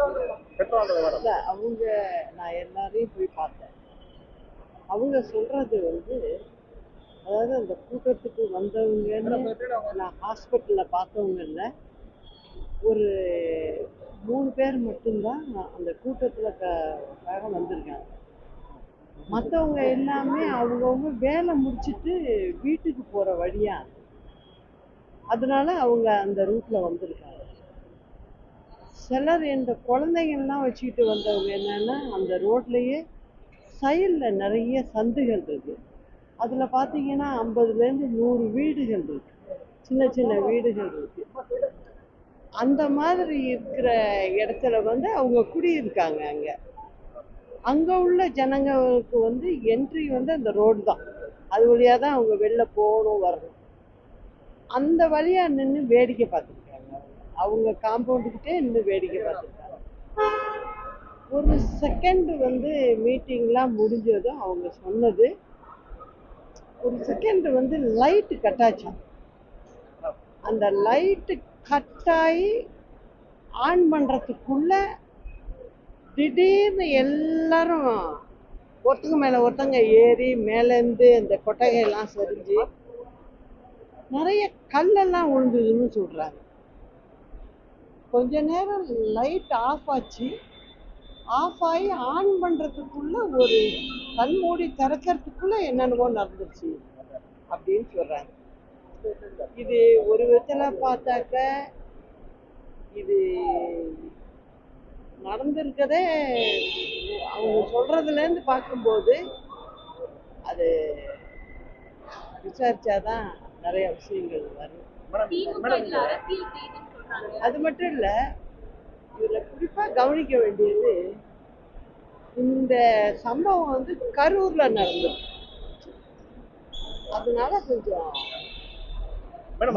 இல்ல, அவங்க நான் எல்லாரையும் போய் பார்த்தேன். அவங்க சொல்றது அதாவது அந்த கூட்டத்துக்கு வந்தவங்கன்னு நான் ஹாஸ்பிட்டல்ல பார்த்தவங்கல்ல, ஒரு 3 பேர் மட்டும்தான் அந்த கூட்டத்துல காக வந்திருக்காங்க. மற்றவங்க எல்லாமே அவங்கவுங்க வேலை முடிச்சிட்டு வீட்டுக்கு போற வழியா, அதனால அவங்க அந்த ரூட்ல வந்திருக்காங்க. சிலர் இந்த குழந்தைங்கள்லாம் வச்சுக்கிட்டு வந்தவங்க என்னன்னா, அந்த ரோட்லயே சைடில் நிறைய சந்துகள் இருக்கு. அதுல பாத்தீங்கன்னா 50லேருந்து 100 வீடுகள் இருக்கு, சின்ன சின்ன வீடுகள் இருக்கு. அந்த மாதிரி இருக்கிற இடத்துல அவங்க குடியிருக்காங்க. அங்க உள்ள ஜனங்களுக்கு என்ட்ரி அந்த ரோடு தான். அது வழியா தான் அவங்க வெளில போகணும் வரணும். அந்த வழியா நின்று வேடிக்கை பார்த்துருக்காங்க. அவங்க காம்பவுண்டுக்கிட்டே நின்று வேடிக்கை பார்த்துருக்காங்க. ஒரு செகண்ட் மீட்டிங்லாம் முடிஞ்சதும் அவங்க சொன்னது, ஒரு செகண்ட் லைட்டு கட் ஆச்சான். அந்த லைட்டு கட் ஆகி ஆன் பண்றதுக்குள்ள திடீர்னு எல்லாரும் ஒருத்தங்க மேல ஒருத்தங்க ஏறி மேலேருந்து அந்த கொட்டகையெல்லாம் சரிஞ்சு நிறைய கல்லெல்லாம் விழுந்ததுன்னு சொல்றாங்க. கொஞ்ச நேரம் லைட் ஆஃப் ஆச்சு. ஆஃப் ஆகி ஆன் பண்றதுக்குள்ள ஒரு கண்மூடி திறக்கிறதுக்குள்ள என்னென்னவோ நடந்துச்சு அப்படின்னு சொல்றாங்க. இது ஒரு விதத்துல பார்த்தாக்க இது நடந்திருக்கதே அவங்க சொல்றதுல இருந்து பார்க்கும்போது அது விசாரிச்சாதான் நிறைய விஷயங்கள் வரும். அது மட்டும் இல்ல, இதுல குறிப்பா கவனிக்க வேண்டியது, இந்த சம்பவம் கரூர்ல நடந்தது. அதனால கொஞ்சம் 1.5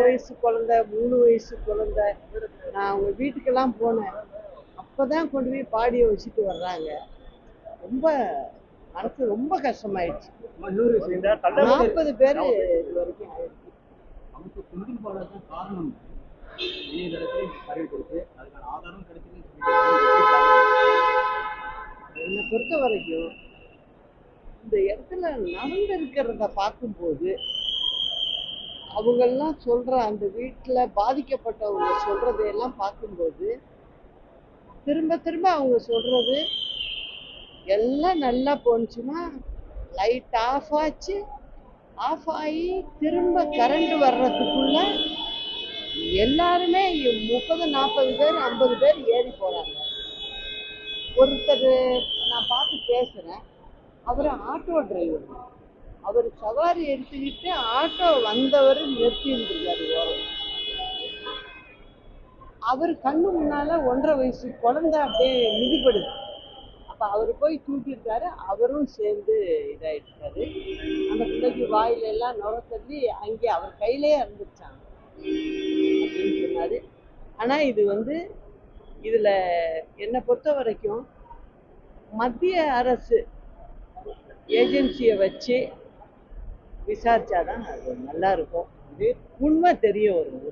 வயசு குழந்தை, 3 வயசு குழந்தை, நான் அவங்க வீட்டுக்கெல்லாம் போனேன். அப்பதான் கொண்டு போய் பாடியை வச்சுட்டு வர்றாங்க. ரொம்ப மனசு ரொம்ப கஷ்டமாயிடுச்சு. 40 பேர் இது வரைக்கும் ஆயிடுச்சு. என்னை பொறுத்த வரைக்கும் இந்த இடத்துல நடந்திருக்கிறத பார்க்கும்போது, அவங்கெல்லாம் சொல்ற அந்த வீட்டுல பாதிக்கப்பட்டவங்க சொல்றதையெல்லாம் பார்க்கும்போது, திரும்ப திரும்ப அவங்க சொல்றது எல்லாம் நல்லா போனுச்சுன்னா லைட் ஆஃப் ஆச்சு. ஆஃப் ஆகி திரும்ப கரண்ட் வர்றதுக்குள்ள எல்லாருமே 30-40 பேர் 50 பேர் ஏறி போறாங்க. ஒருத்தர் நான் பார்த்து பேசுறேன், அவர் ஆட்டோ டிரைவர். அவர் சவாரி எடுத்துக்கிட்டு ஆட்டோ வந்தவர் நிறுத்தி இருந்திருக்காரு ஓரம். அவர் கண்ணு முன்னால 1.5 வயசு குழந்தை அப்படியே மிதிப்படுது. அப்ப அவர் போய் தூக்கியிருக்காரு. அவரும் சேர்ந்து இதாயிட்டாரு. அந்த பிள்ளைக்கு வாயில எல்லாம் நுர தள்ளி அங்கே அவர் கையிலேயே இருந்துச்சாங்க அப்படின்னு சொன்னாரு. ஆனா இது இதுல என்னை பொறுத்த வரைக்கும் மத்திய அரசு ஏஜென்சியை வச்சு விசாரிச்சாதான் அது நல்லா இருக்கும். உண்மை தெரிய வரும்.